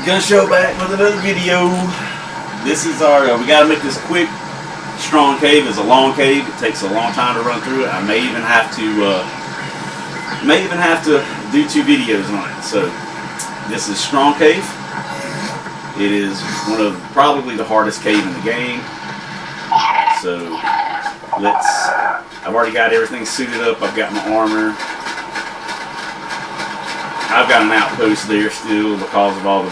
Gun Show back with another video. This is our, we gotta make this quick. Strong cave is a long cave. It takes a long time to run through it. I may even have to do 2 videos on it. So this is Strong Cave. It is one of probably the hardest cave in the game. So I've already got everything suited up. I've got my armor. I've got an outpost there still because of all the,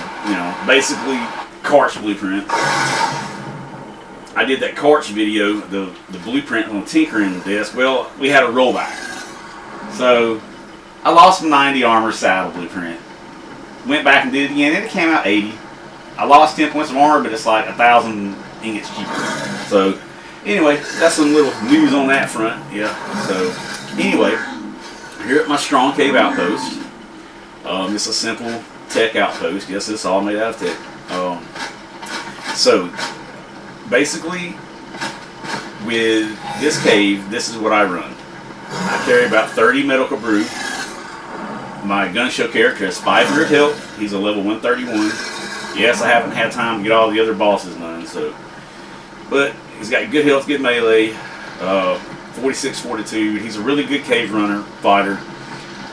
basically Karch blueprint. I did that Karch video, the blueprint on the tinkering disc. Well, we had a rollback. So I lost my 90 armor saddle blueprint. Went back and did it again and it came out 80. I lost 10 points of armor, but it's like 1,000 ingots cheaper. So anyway, that's some little news on that front. Yeah. So anyway, here at my Strong Cave outpost. It's a simple tech outpost. Yes, it's all made out of tech. So basically, with this cave, this is what I run. I carry about 30 medical brew. My gun show character has 500 health. He's a level 131. Yes, I haven't had time to get all the other bosses done. But he's got good health, good melee. 46 fortitude. He's a really good cave runner, fighter.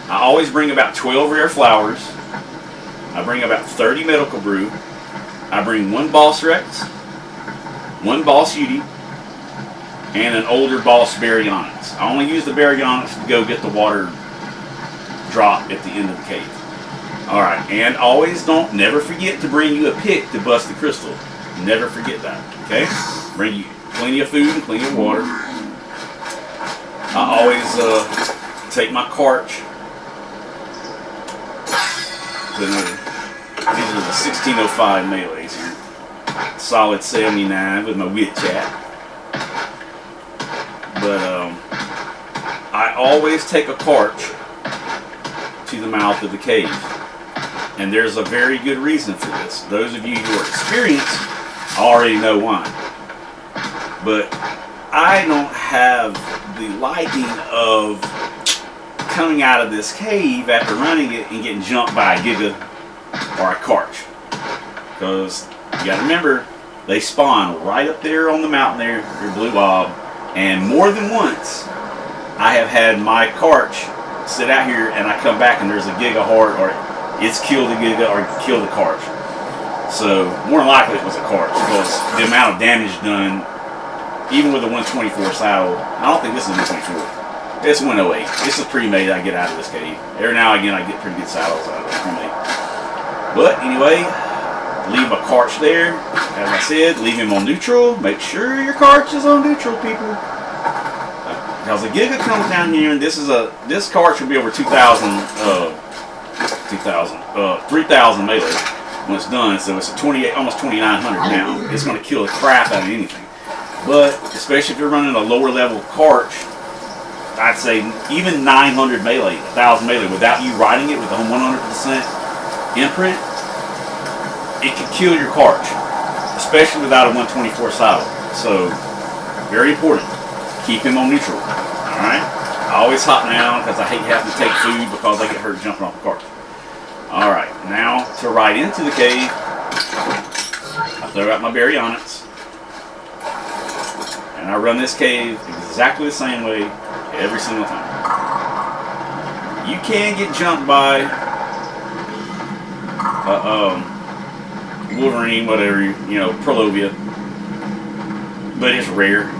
I always bring about 12 rare flowers. I bring about 30 medical brew. I bring 1 boss Rex, 1 boss Yudi, and an older boss Baryonyx. I only use the Baryonyx to go get the water drop at the end of the cave. Alright, and always never forget to bring you a pick to bust the crystal. Never forget that, okay? Bring you plenty of food and plenty of water. I always take my Karch. These are the 1605 melees here. Solid 79 with my wit chat. But I always take a Karch to the mouth of the cave. And there's a very good reason for this. Those of you who are experienced already know why. But I don't have the liking of coming out of this cave after running it and getting jumped by a Giga or a Karch. Because you gotta remember, they spawn right up there on the mountain there, your blue bob, and more than once I have had my Karch sit out here and I come back and there's a Giga horde or it's killed a Giga or killed a Karch. So more than likely it was a Karch because the amount of damage done, even with a 124 saddle, I don't think this is 124. It's 108. This is pre-made I get out of this cave. Every now and again I get pretty good saddles out of it pre-made. But anyway, leave a Karch there. As I said, leave him on neutral. Make sure your Karch is on neutral, people. Because the Giga comes down here and this Karch will be over 3,000 melee when it's done. So it's a 28, almost 2,900 now. It's going to kill the crap out of anything. But especially if you're running a lower level Karch, I'd say even 900 melee, 1,000 melee, without you riding it with a 100% imprint, it could kill your Karch, especially without a 124 saddle. So, very important. Keep him on neutral. Alright? I always hop down because I hate having to take food because I get hurt jumping off the Karch. Alright, now to ride into the cave, I throw out my Baryonyx. And I run this cave exactly the same way every single time. You can get jumped by Wolverine, whatever, Prolovia, but it's rare.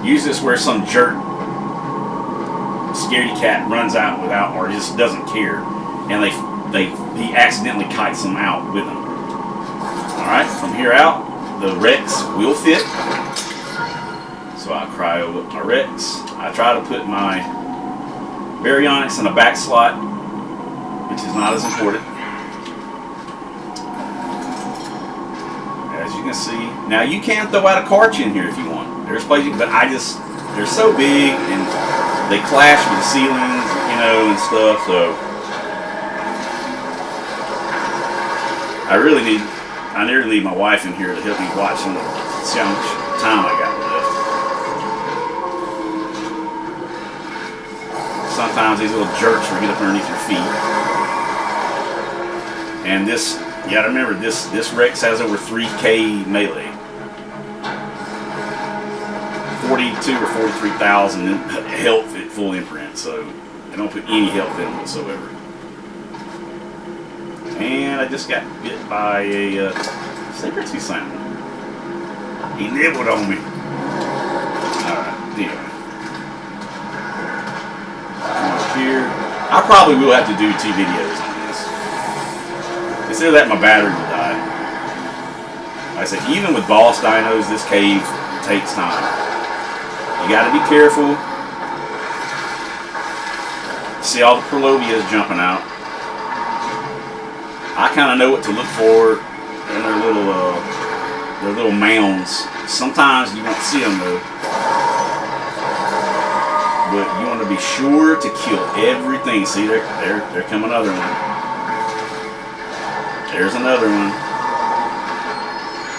Use this where some jerk scaredy cat runs out without or just doesn't care, and he accidentally kites them out with him. All right, from here out, the Rex will fit. So I cryo up my Rex. I try to put my Baryonyx in a back slot, which is not as important. As you can see, now you can throw out a Karch in here if you want. There's places, but they're so big and they clash with the ceilings, and stuff. So I nearly need my wife in here to help me watch and see how much time I got left. Sometimes these little jerks will get up underneath your feet. And this You gotta remember, this Rex has over 3K melee. 42 or 43,000 health at full imprint, so I don't put any health in them whatsoever. And I just got bit by a saber-tooth salmon. He nibbled on me. Alright, anyway. Come up here. I probably will have to do 2 videos on this. Instead of that, my battery will die. Like I said, even with boss dinos, this cave takes time. You gotta be careful. See all the Prolovias jumping out. I kind of know what to look for in their little mounds. Sometimes you won't see them though. But you want to be sure to kill everything. See, there come another one. There's another one.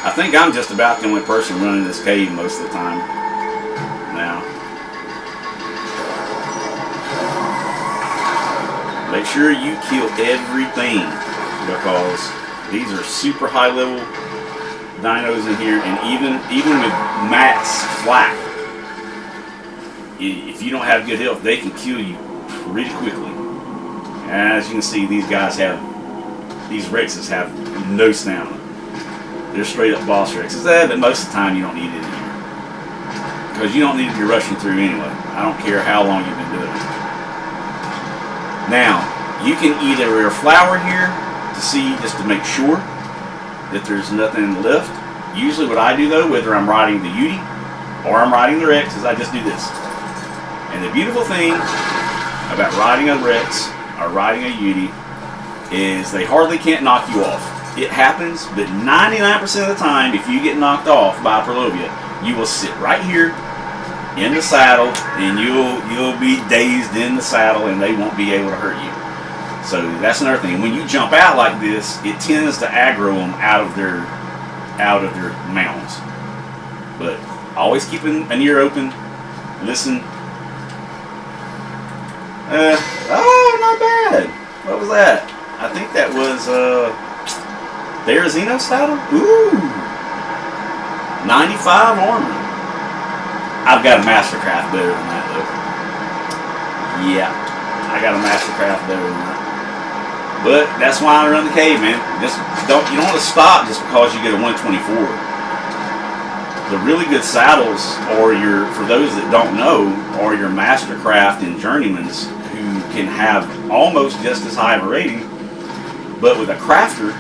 I think I'm just about the only person running this cave most of the time now. Make sure you kill everything, because these are super high level dinos in here, and even with max flak, if you don't have good health, they can kill you pretty quickly. As you can see, these Rexes have no stamina. They're straight up boss Rexes, but most of the time you don't need it in here, because you don't need to be rushing through anyway. I don't care how long you've been doing it. Now, you can eat a rare flower here to see, just to make sure that there's nothing left. Usually what I do though, whether I'm riding the Yudi or I'm riding the Rex, is I just do this. And the beautiful thing about riding a Rex or riding a Yudi is they hardly can't knock you off. It happens, but 99% of the time, if you get knocked off by a Purlovia, you will sit right here in the saddle, and you'll be dazed in the saddle, and they won't be able to hurt you. So that's another thing. When you jump out like this, it tends to aggro them out of their mounds. But always keep an ear open, listen. Oh, not bad. What was that? I think that was their Xeno saddle. Ooh, 95 armor. I've got a Mastercraft better than that though. Yeah, I got a Mastercraft better than that. But that's why I run the cave, man. You don't want to stop just because you get a 124. The really good saddles, for those that don't know, are your Mastercraft and Journeymans, who can have almost just as high of a rating. But with a crafter,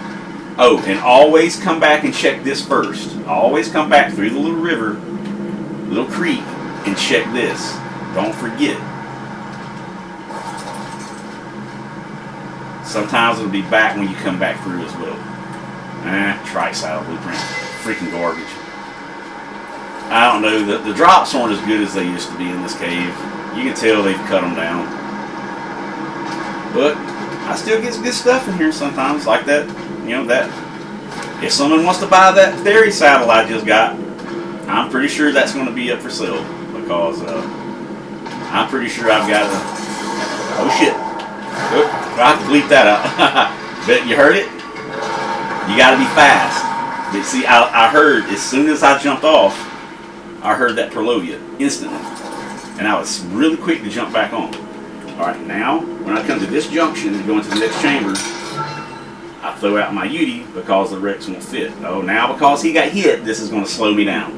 oh, and always come back and check this first. Always come back through the little river, little creek, and check this. Don't forget. Sometimes it'll be back when you come back through as well. Tri-saddle blueprint. Freaking garbage. I don't know. The drops aren't as good as they used to be in this cave. You can tell they've cut them down. But I still get good stuff in here sometimes, like that. You know, that. If someone wants to buy that fairy saddle I just got, I'm pretty sure that's going to be up for sale, because I'm pretty sure I've got a. Oh shit! Oop, I have to bleep that out. But you heard it? You got to be fast. But see, I heard as soon as I jumped off, I heard that Purlovia instantly, and I was really quick to jump back on. All right, now when I come to this junction and go into the next chamber, I throw out my Yudi because the Rex won't fit. Oh, now because he got hit, this is going to slow me down.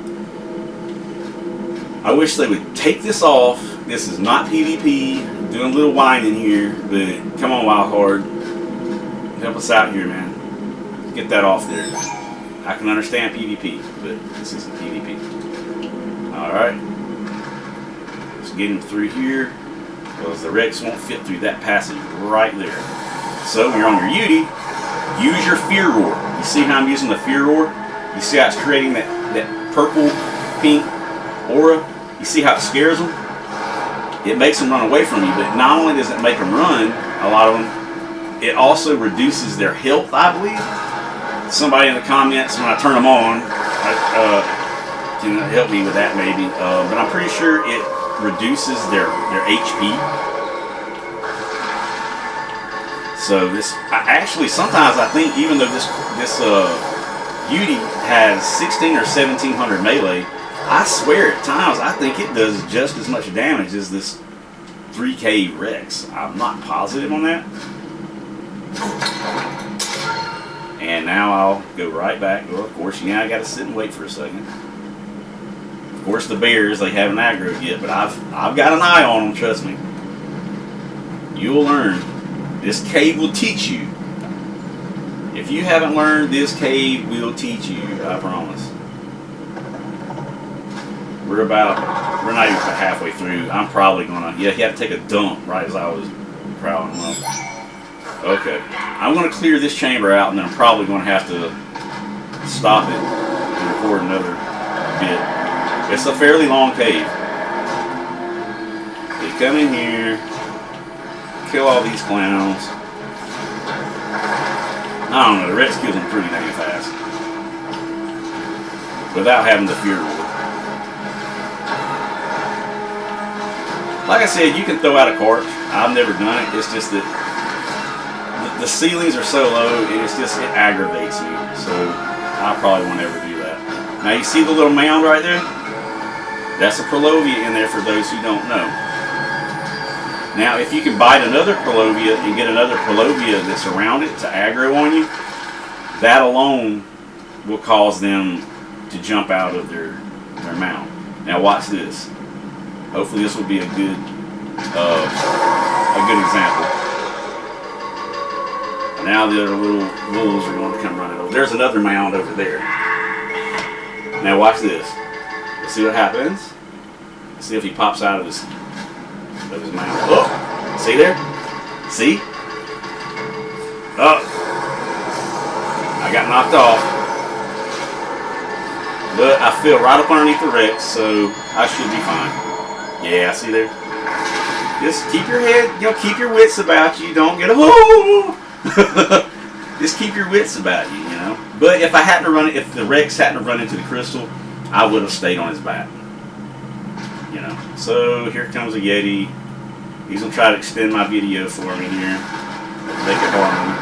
I wish they would take this off. This is not PvP. I'm doing a little whining here, but come on, Wildcard, help us out here, man. Get that off there. I can understand PvP, but this isn't PvP. Alright. Let's get him through here, because the Rex won't fit through that passage right there. So when you're on your Yudi, use your Fear Roar. You see how I'm using the Fear Roar? You see how it's creating that purple, pink aura? You see how it scares them? It makes them run away from you, but not only does it make them run, a lot of them, it also reduces their health, I believe. Somebody in the comments, when I turn them on, can help me with that maybe, but I'm pretty sure it reduces their HP. So this, actually, sometimes I think even though this beauty has 16 or 1700 melee, I swear at times I think it does just as much damage as this 3K Rex. I'm not positive on that. And now I'll go right back. Well, of course, I got to sit and wait for a second. Of course, the bears, they haven't aggroed yet, but I've got an eye on them. Trust me. You'll learn. This cave will teach you. If you haven't learned, this cave will teach you. I promise. We're not even halfway through. I'm probably gonna. Yeah, he had to take a dump right as I was prowling him up. Okay, I'm gonna clear this chamber out, and then I'm probably gonna have to stop it and record another bit. It's a fairly long cave. You come in here, kill all these clowns. I don't know, the Rex kills them pretty dang fast. Without having to fear war. Like I said, you can throw out a corpse. I've never done it. It's just that the ceilings are so low, it aggravates me. So I probably won't ever do that. Now you see the little mound right there? That's a Prolovia in there for those who don't know. Now, if you can bite another Prolovia and get another Prolovia that's around it to aggro on you, that alone will cause them to jump out of their mound. Now, watch this. Hopefully, this will be a good example. Now the other little wolves are going to come running over. There's another mound over there. Now, watch this. Let's see what happens. Let's see if he pops out of his mound. Oh, see there? See? Oh, I got knocked off. But I fell right up underneath the Rex, so I should be fine. Yeah, see there? Just keep your head, keep your wits about you. Don't get just keep your wits about you, But if if the Rex hadn't run into the crystal, I would have stayed on his back. So here comes a Yeti. He's gonna try to extend my video for me here. Make it harm him.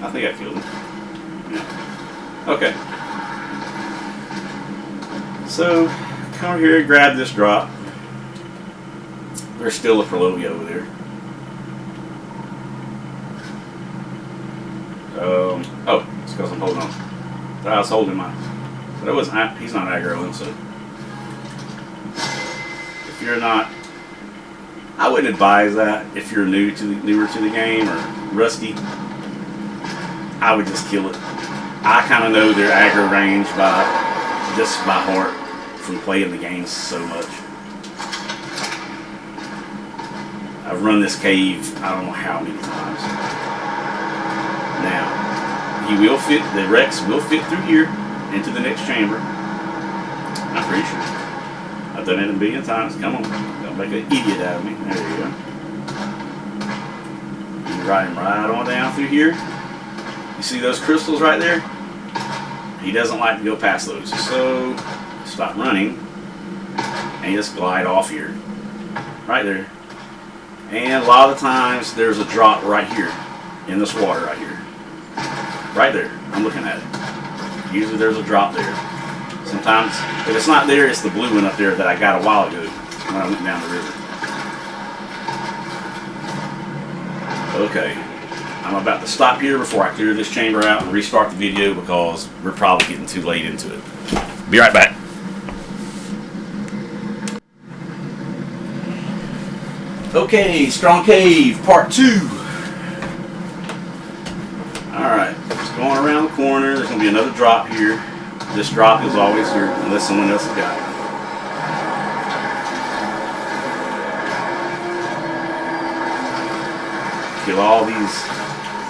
I think I killed him. Yeah. Okay. So come over here and grab this drop. There's still a Prolovia over there. Oh, it's because I'm holding on. I was holding my. But it wasn't. He's not aggroing, so. If you're not, I wouldn't advise that. If you're newer to the game or rusty, I would just kill it. I kind of know their aggro range just by heart from playing the game so much. I've run this cave I don't know how many times. Now, the Rex will fit through here into the next chamber. I'm pretty sure. I've done it a billion times. Come on. Don't make an idiot out of me. There you go. You can ride him right on down through here. You see those crystals right there? He doesn't like to go past those. So, stop running. And you just glide off here. Right there. And a lot of the times, there's a drop right here. In this water right here. Right there. I'm looking at it. Usually there's a drop there. Sometimes, if it's not there, it's the blue one up there that I got a while ago when I went down the river. Okay. I'm about to stop here before I clear this chamber out and restart the video because we're probably getting too late into it. Be right back. Okay, Strong Cave, Part 2. Alright, just going around the corner. There's going to be another drop here. This drop is always here unless someone else has got it. Kill all these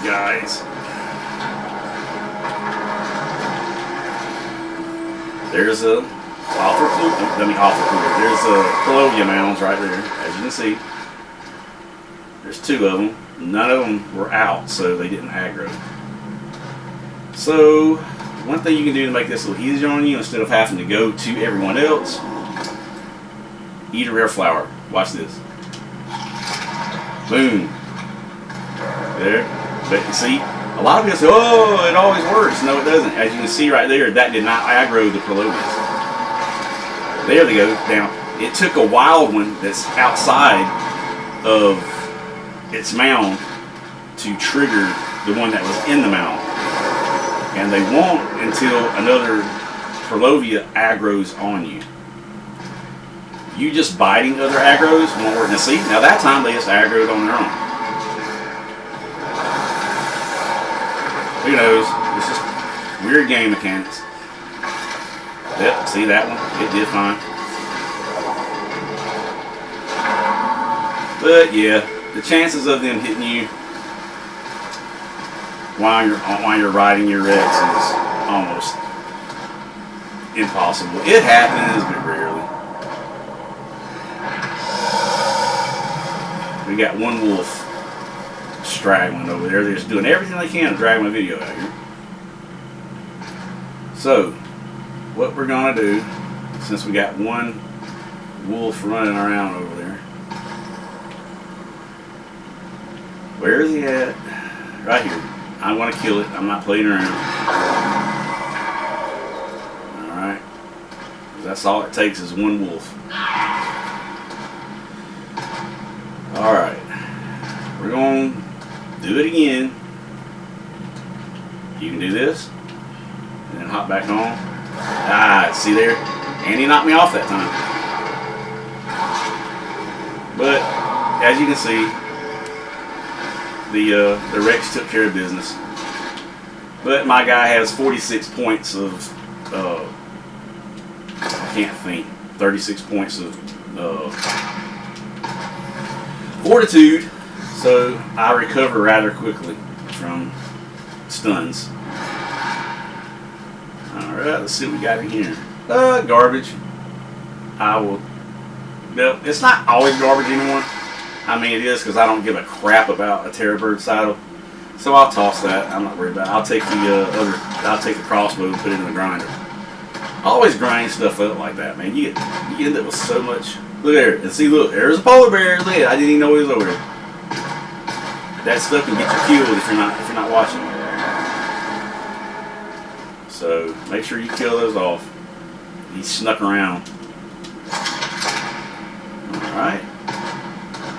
guys. There's a There's a Prolovia mounds right there, as you can see. There's two of them. None of them were out, so they didn't aggro. So, one thing you can do to make this a little easier on you, instead of having to go to everyone else, eat a rare flower. Watch this. Boom. There. But you see, a lot of people say, oh, it always works. No, it doesn't. As you can see right there, that did not aggro the Purlovias. There they go. Now, it took a wild one that's outside of its mound to trigger the one that was in the mound. And they won't until another Purlovia aggros on you. You just biting other aggros won't work. Now see, now that time they just aggroed on their own. Who knows? It's just weird game mechanics. Yep, see that one? It did fine. But yeah, the chances of them hitting you while you're riding your Rex is almost impossible. It happens, but rarely. We got one wolf straggling over there. They're just doing everything they can to drag my video out here. So, what we're gonna do, since we got one wolf running around over there, where is he at? Right here. I want to kill it. I'm not playing around. Alright. That's all it takes is one wolf. Alright. We're going to do it again. You can do this. And then hop back on. Ah, see there? And he knocked me off that time. But, as you can see, the Rex took care of business. But my guy has 46 points of, I can't think, 36 points of fortitude. So I recover rather quickly from stuns. Alright, let's see what we got in here. Garbage. I will... No, it's not always garbage anymore. I mean, it is because I don't give a crap about a Terror Bird saddle, so I'll toss that. I'm not worried about it. I'll take I'll take the crossbow and put it in the grinder. I always grind stuff up like that, man. You end up with so much. Look there, and see, look, there's a polar bear. Look at it. I didn't even know he was over there. That stuff can get you killed if you're not watching. So make sure you kill those off. He snuck around. All right.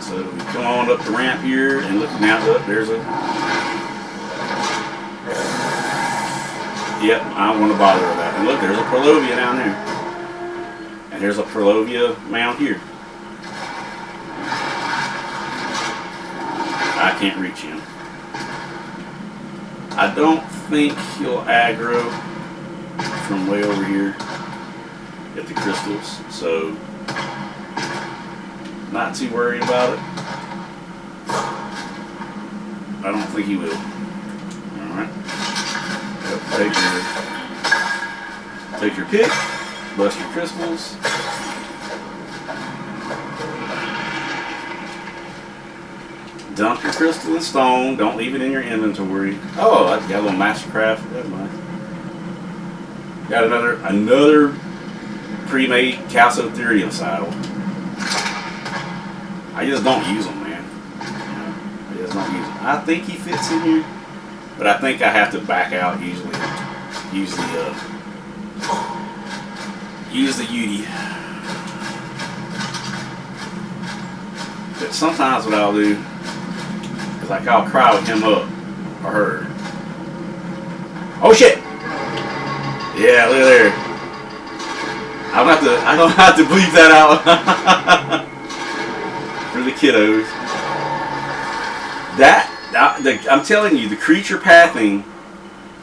So we come on up the ramp here and look now. There's a. Yep, I don't want to bother with that. And look, there's a Purlovia down there. And there's a Purlovia mound here. I can't reach him. I don't think he'll aggro from way over here at the crystals. So. Not too worried about it. I don't think he will. Alright. Take your pick. Bust your crystals. Dump your crystal and stone. Don't leave it in your inventory. Oh, I got a little Mastercraft. That's nice. Got another pre-made Calciotherium saddle. I just don't use them, man. I just don't use them. I think he fits in here, but I think I have to back out usually. Use the Yeti. But sometimes what I'll do is like I'll crowd him up or her. Oh shit! Yeah, look there. I don't have to bleep that out. For the kiddos. I'm telling you, the creature pathing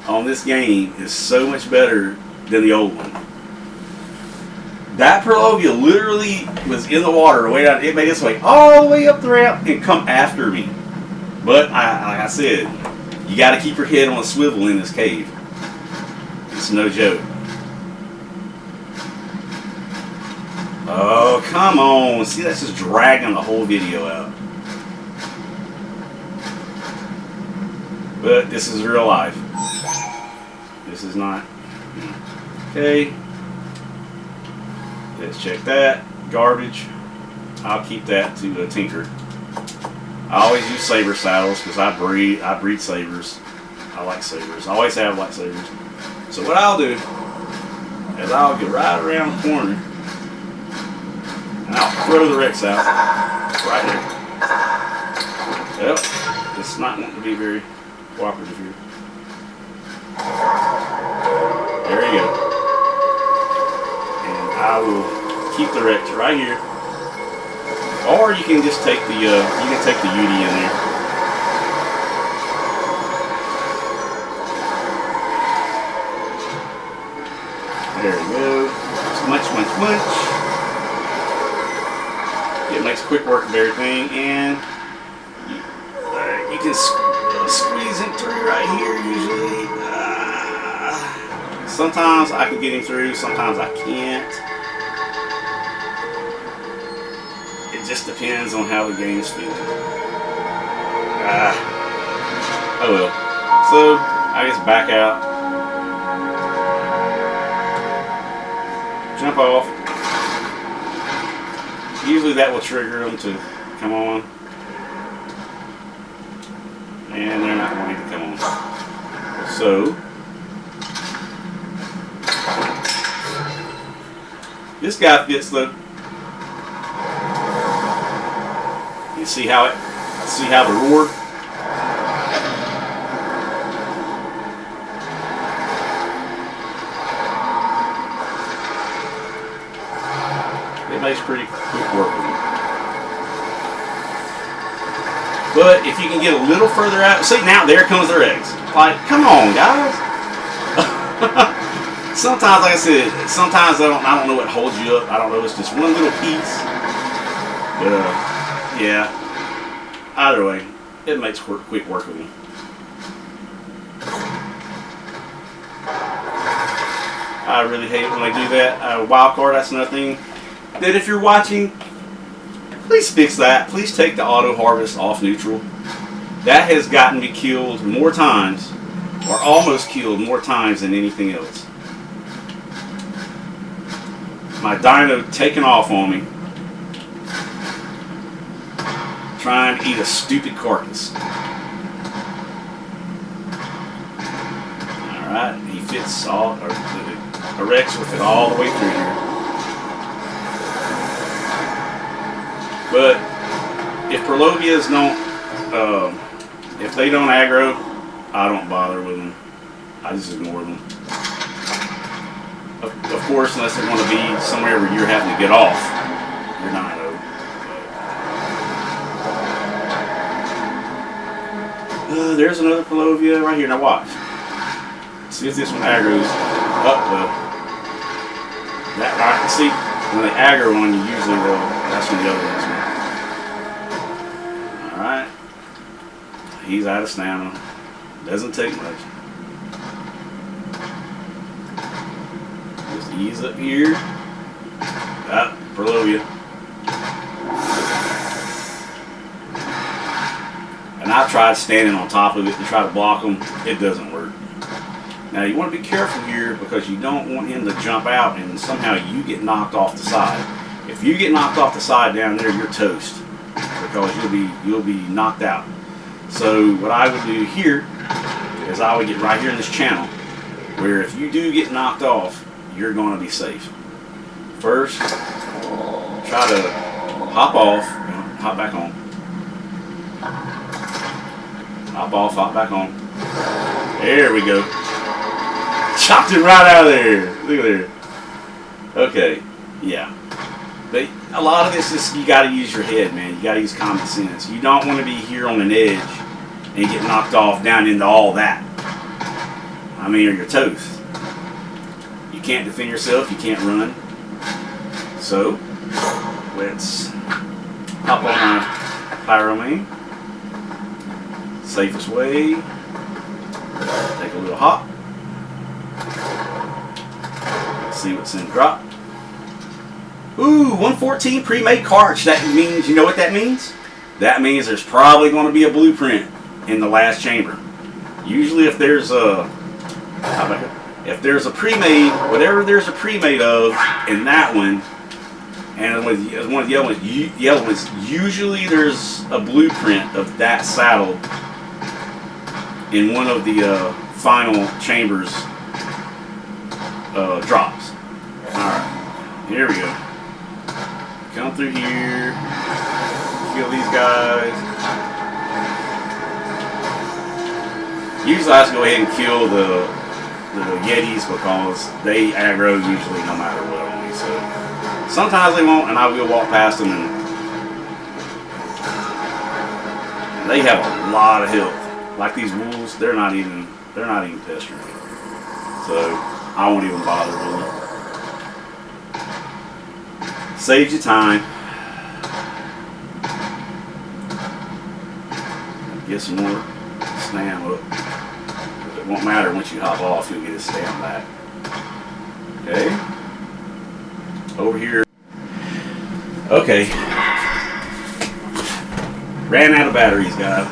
on this game is so much better than the old one. That Purlovia literally was in the water way down. It made its way all the way up the ramp and come after me. But like I said, you got to keep your head on a swivel in this cave. It's no joke. Oh, come on. See, that's just dragging the whole video out. But this is real life. This is not. Okay. Let's check that. Garbage. I'll keep that to tinker. I always use saber saddles because I breed sabers. I like sabers. I always have liked sabers. So what I'll do is I'll get right around the corner and I'll throw the Rex out right here. Well, it's not wanting to be very cooperative here. There you go. And I will keep the Rex right here. Or you can just take the Yeti in there. There we go. Just munch. It makes quick work of everything, and you can squeeze him through right here usually. Sometimes I can get him through, sometimes I can't. It just depends on how the game is feeling. Oh well. So I just back out, jump off. Usually that will trigger them to come on, and they're not wanting to come on. So this guy fits though. You see how the roar? It makes pretty quick work with it. But if you can get a little further out, see now there comes their eggs. Like, come on, guys. Sometimes, like I said, sometimes I don't know what holds you up. I don't know. It's just one little piece. But yeah. Either way, it makes quick work of them. I really hate when they do that. Wild card, that's another thing. That if you're watching, please fix that. Please take the auto harvest off neutral. That has gotten me killed more times, or almost killed more times than anything else. My dino taking off on me, trying to eat a stupid carcass. Alright, he fits all, or a Rex with it all the way through here. But if Purlovias don't, if they don't aggro, I don't bother with them. I just ignore them. Of course, unless they're going to be somewhere where you're having to get off your dino. There's another Purlovia right here. Now watch. See if this one aggroes up. That I can see when they aggro on you, usually that's when the other ones went. Alright. He's out of stamina. Doesn't take much. Just ease up here. Purlovia. And I've tried standing on top of it to try to block him. It doesn't work. Now you want to be careful here because you don't want him to jump out and somehow you get knocked off the side. If you get knocked off the side down there, you're toast because you'll be knocked out. So what I would do here is I would get right here in this channel where if you do get knocked off, you're going to be safe. First, try to hop off, hop back on. Hop off, hop back on. There we go. Chopped it right out of there. Look at there. Okay, yeah. But a lot of this is you got to use your head, man. You got to use common sense. You don't want to be here on an edge and get knocked off down into all that. I mean, or your toes. You can't defend yourself. You can't run. So let's hop on my Pyromane. Safest way. Take a little hop. See what's in the drop. Ooh, 114 pre-made cards. That means, you know what that means? That means there's probably going to be a blueprint in the last chamber. Usually if there's a pre-made, whatever there's a pre-made of in that one, And with one of the yellow ones, usually there's a blueprint of that saddle in one of the final chambers drops. Alright, here we go. Come through here, kill these guys. Usually I just go ahead and kill the Yetis because they aggro usually no matter what on me. So sometimes they won't, and I will walk past them, and they have a lot of health. Like these wolves, they're not even pestering me. So I won't even bother with them. Saves you time. Get some more stam up. It won't matter once you hop off, you'll get his stam back. Okay. Over here. Okay. Ran out of batteries, guys.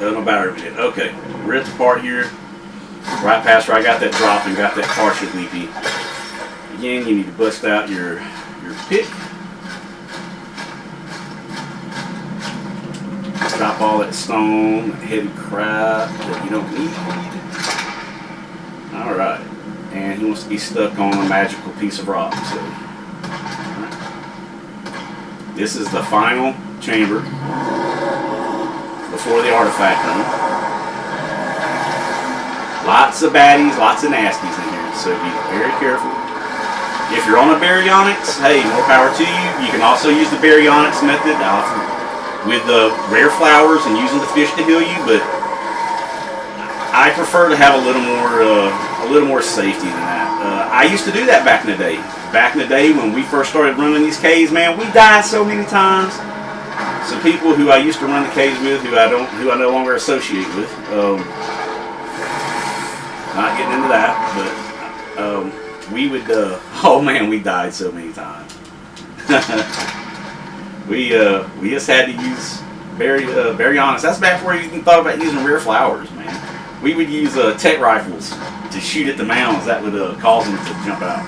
No battery yet. Okay. We're at the part here. Right past where I got that drop and got that partial leapy. Again, you need to bust out your pick. Drop all that stone, heavy crap that you don't need. Alright. And he wants to be stuck on a magical piece of rock. So, right. This is the final chamber before the artifact room. Lots of baddies, lots of nasties in here, so be very careful. If you're on a baryonyx, hey, more power to you. You can also use the baryonyx method with the rare flowers and using the fish to heal you, but I prefer to have a little more safety than that. I used to do that back in the day. Back in the day when we first started running these caves, man, we died so many times. Some people who I used to run the caves with, who I no longer associate with. Not getting into that, but we would. Oh man, we died so many times. We just had to use baryonyx. That's back before you even thought about using rare flowers, man. We would use tech rifles to shoot at the mounds. That would cause them to jump out.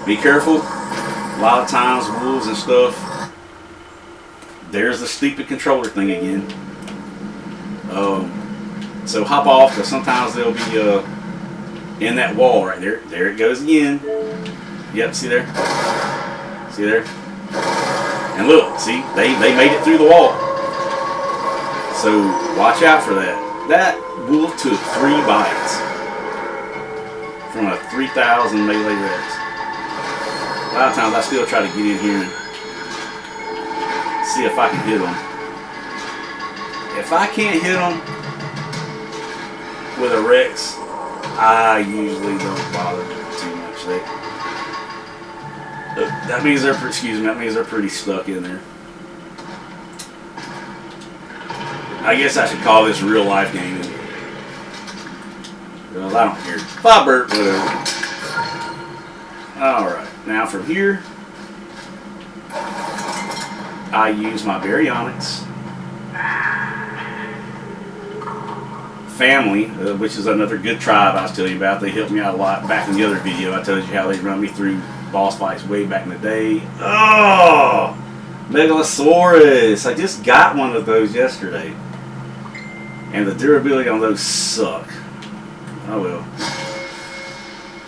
Be careful. A lot of times, wolves and stuff. There's the stupid controller thing again. So hop off, because sometimes they'll be in that wall right there. There it goes again. Yep, see there? See there? And look, see, they made it through the wall. So watch out for that. That wolf took 3 bites from a 3,000 melee rex. A lot of times I still try to get in here and see if I can hit them. If I can't hit them with a rex, I usually don't bother too much. That means they're pretty stuck in there. I guess I should call this real life gaming. Well, I don't care. If I burp, whatever. Alright, now from here, I use my baryonyx family, which is another good tribe I was telling you about. They helped me out a lot back in the other video. I told you how they run me through boss fights way back in the day. Oh, Megalosaurus! I just got one of those yesterday, and the durability on those suck. Oh well.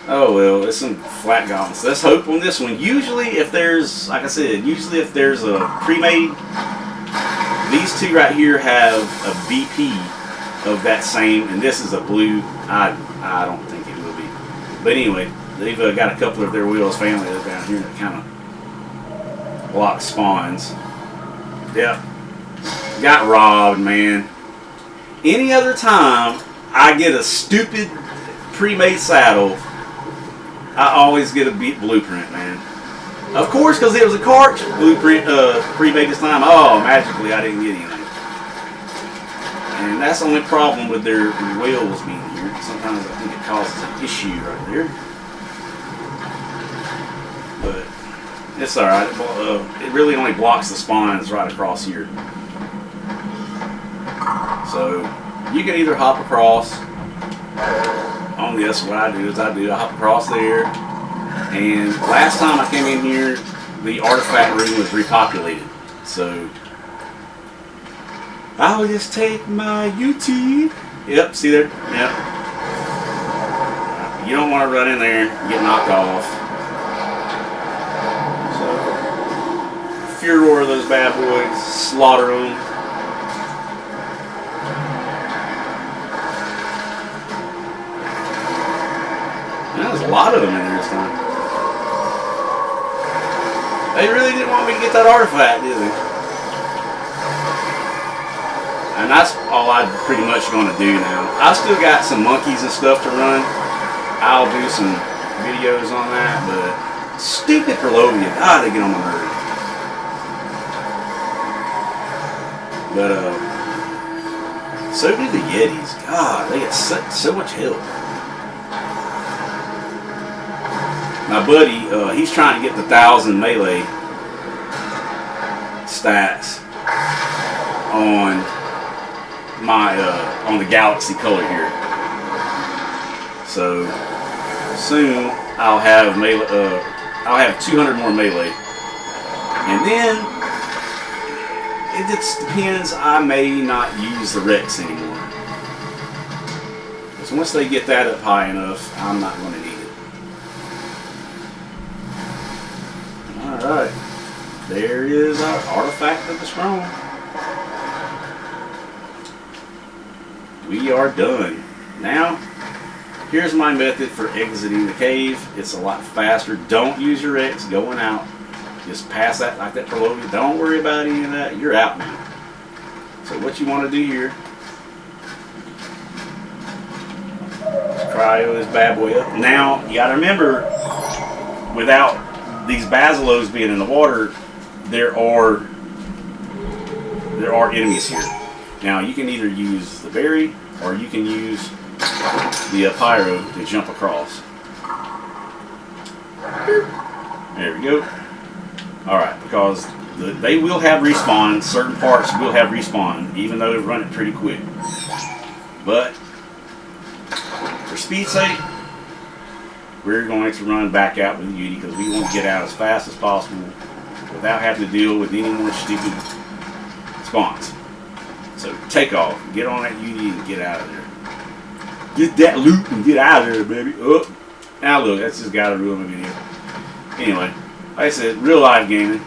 Oh well, it's some flat gauntlets. Let's hope on this one. Usually if there's, like I said, if there's a pre-made, these two right here have a BP of that same, and this is a blue. I don't think it will be. But anyway, they've got a couple of their wheels family down here that kind of block spawns. Yep. Got robbed, man. Any other time I get a stupid pre-made saddle, I always get a blueprint, man. Of course, because it was a cart blueprint pre-made this time. Oh, magically I didn't get anything. And that's the only problem with their wheels being here. Sometimes I think it causes an issue right there. But it's alright. It really only blocks the spawns right across here. So you can either hop across on this. What I do is I hop across there. And last time I came in here, the artifact room was repopulated. So I'll just take my UT. Yep, see there? Yep. You don't want to run in there and get knocked off. So Furor those bad boys, slaughter them. There's a lot of them in there this time. They really didn't want me to get that artifact, did they? And that's all I'm pretty much going to do now. I still got some monkeys and stuff to run. I'll do some videos on that, but stupid Purlovia, God, they get on my nerves. But so do the Yetis. God, they get so much help. My buddy, he's trying to get the 1,000 melee stats on my on the Galaxy color here. So soon I'll have melee. I'll have 200 more melee, and then it just depends. I may not use the Rex anymore, because once they get that up high enough, I'm not going to need it. Alright, there is our artifact of the strong. We are done. Now, here's my method for exiting the cave. It's a lot faster. Don't use your X going out. Just pass that like that Purlovia. Don't worry about any of that. You're out now. So what you want to do here is cryo this bad boy up. Now, you got to remember, without these Basilos being in the water, there are enemies here. Now you can either use the berry or you can use the pyro to jump across. There we go. Alright, because they will have respawn. Certain parts will have respawn, even though they run it pretty quick. But for speed's sake, we're going to run back out with the Yeti because we want to get out as fast as possible without having to deal with any more stupid spawns. So take off, get on that Yeti and get out of there. Get that loot and get out of there, baby. Oh, now look, that's just got to ruin my video. Anyway, like I said, real life gaming.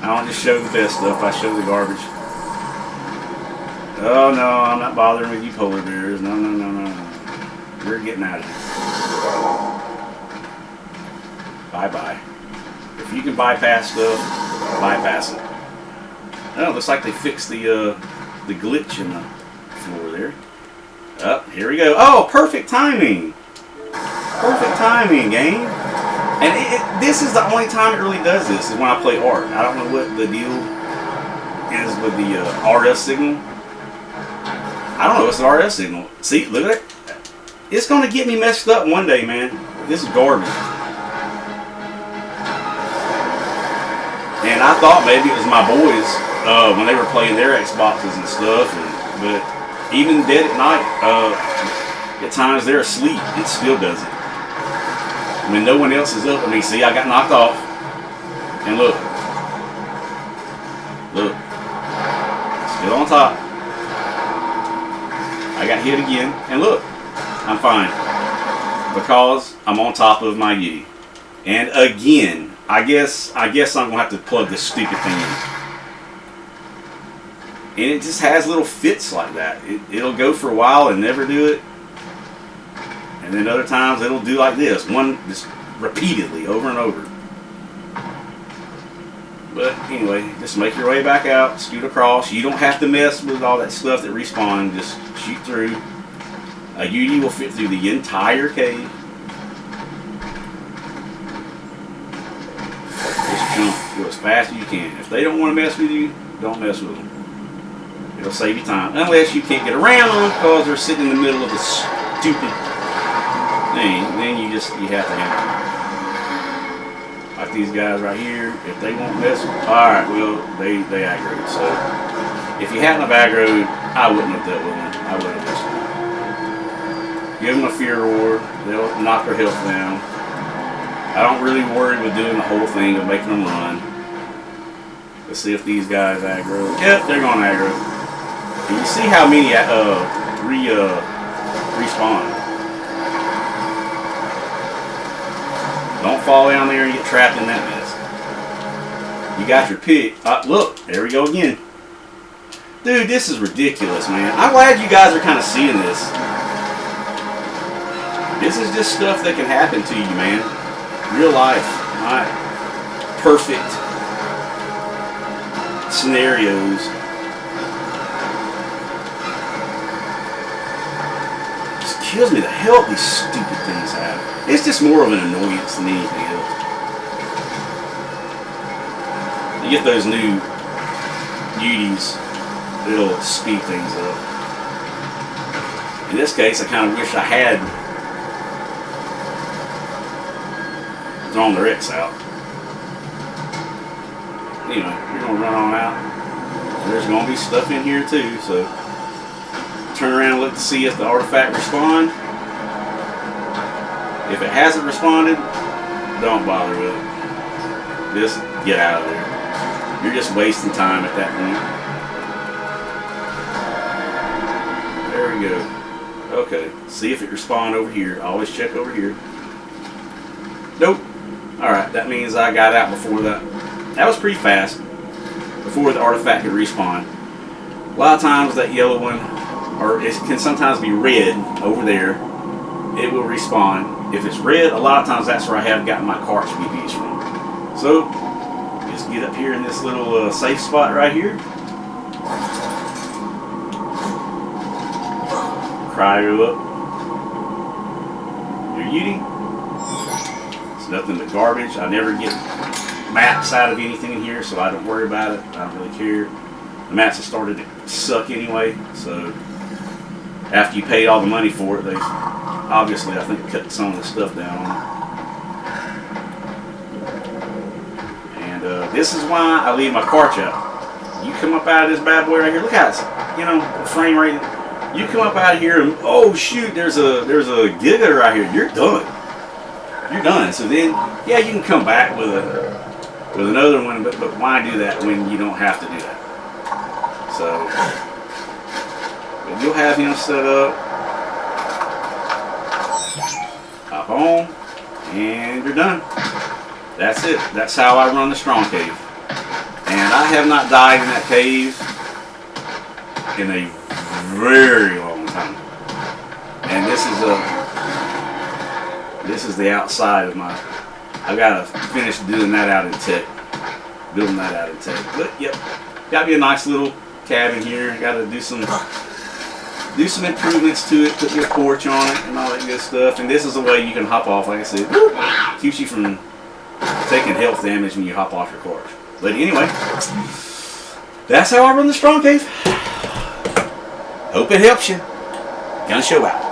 I don't just show the best stuff, I show the garbage. Oh no, I'm not bothering with you polar bears. No, no, no, no, no. We're getting out of here. Bye-bye. If you can bypass stuff, bypass it. Oh, looks like they fixed the glitch in the floor there. Oh, here we go. Oh, perfect timing. Perfect timing, game. And this is the only time it really does this, is when I play art. I don't know what the deal is with the RF signal. I don't know what's the RF signal. See, look at it. It's going to get me messed up one day, man. This is garbage. And I thought maybe it was my boys when they were playing their Xboxes and stuff. But even dead at night, at times they're asleep. It still does it. When no one else is up. I mean, see, I got knocked off. And look. Look. Still on top. I got hit again. And look. I'm fine. Because I'm on top of my Yeti. And again, I guess I'm going to have to plug this stupid thing in. And it just has little fits like that. It'll go for a while and never do it. And then other times it'll do like this. One just repeatedly, over and over. But anyway, just make your way back out, scoot across. You don't have to mess with all that stuff that respawn. Just shoot through. A Yeti will fit through the entire cave. Just jump, go as fast as you can. If they don't want to mess with you, don't mess with them. It'll save you time. Unless you can't get around them because they're sitting in the middle of the stupid thing. Then you have to handle them. Like these guys right here, if they won't mess with them, alright, well, they aggroed. So, if you hadn't have aggroed, I wouldn't have dealt with them. I wouldn't have messed with them. Give them a Furor, they'll knock their health down. I don't really worry with doing the whole thing of making them run. Let's see if these guys aggro. Yep, they're going aggro. And you see how many respawn. Don't fall down there and get trapped in that mess. You got your pick. Look, there we go again. Dude, this is ridiculous, man. I'm glad you guys are kind of seeing this. This is just stuff that can happen to you, man. Real life. Not perfect scenarios. It just kills me the hell these stupid things have. It's just more of an annoyance than anything else. You get those new beauties, it'll speed things up. In this case, I kind of wish I had thrown the X out. You know, you're going to run on out. There's going to be stuff in here too, so turn around and look to see if the artifact respawned. If it hasn't responded, don't bother with it. Just get out of there. You're just wasting time at that point. There we go. Okay, see if it respawned over here. Always check over here. Nope. Alright, that means I got out before that. That was pretty fast. Before the artifact could respawn. A lot of times that yellow one, or it can sometimes be red over there, it will respawn. If it's red, a lot of times that's where I have gotten my Karch BBs from. So, just get up here in this little safe spot right here. Cryo up. Your Yeti. It's nothing but garbage. I never get maps out of anything in here, so I don't worry about it. I don't really care. The maps have started to suck anyway, so after you paid all the money for it, they obviously, I think, cut some of the stuff down on it. And this is why I leave my Karch out. You come up out of this bad boy right here. Look at this, you know, the frame rate. You come up out of here and oh shoot, there's a Giga right here. You're done. You're done. So then, yeah, you can come back with another one, but why do that when you don't have to do that? So, but you'll have him set up. Hop on, and you're done. That's it. That's how I run the Strong Cave. And I have not died in that cave in a very long time. And this is the outside of my. I gotta finish doing that out in tech, building that out in tech. But yep, got me a nice little cabin here. Got to do some improvements to it. Put your porch on it and all that good stuff. And this is the way you can hop off. Like I said, keeps you from taking health damage when you hop off your Karch. But anyway, that's how I run the Strong Cave. Hope it helps you. Gun Show out.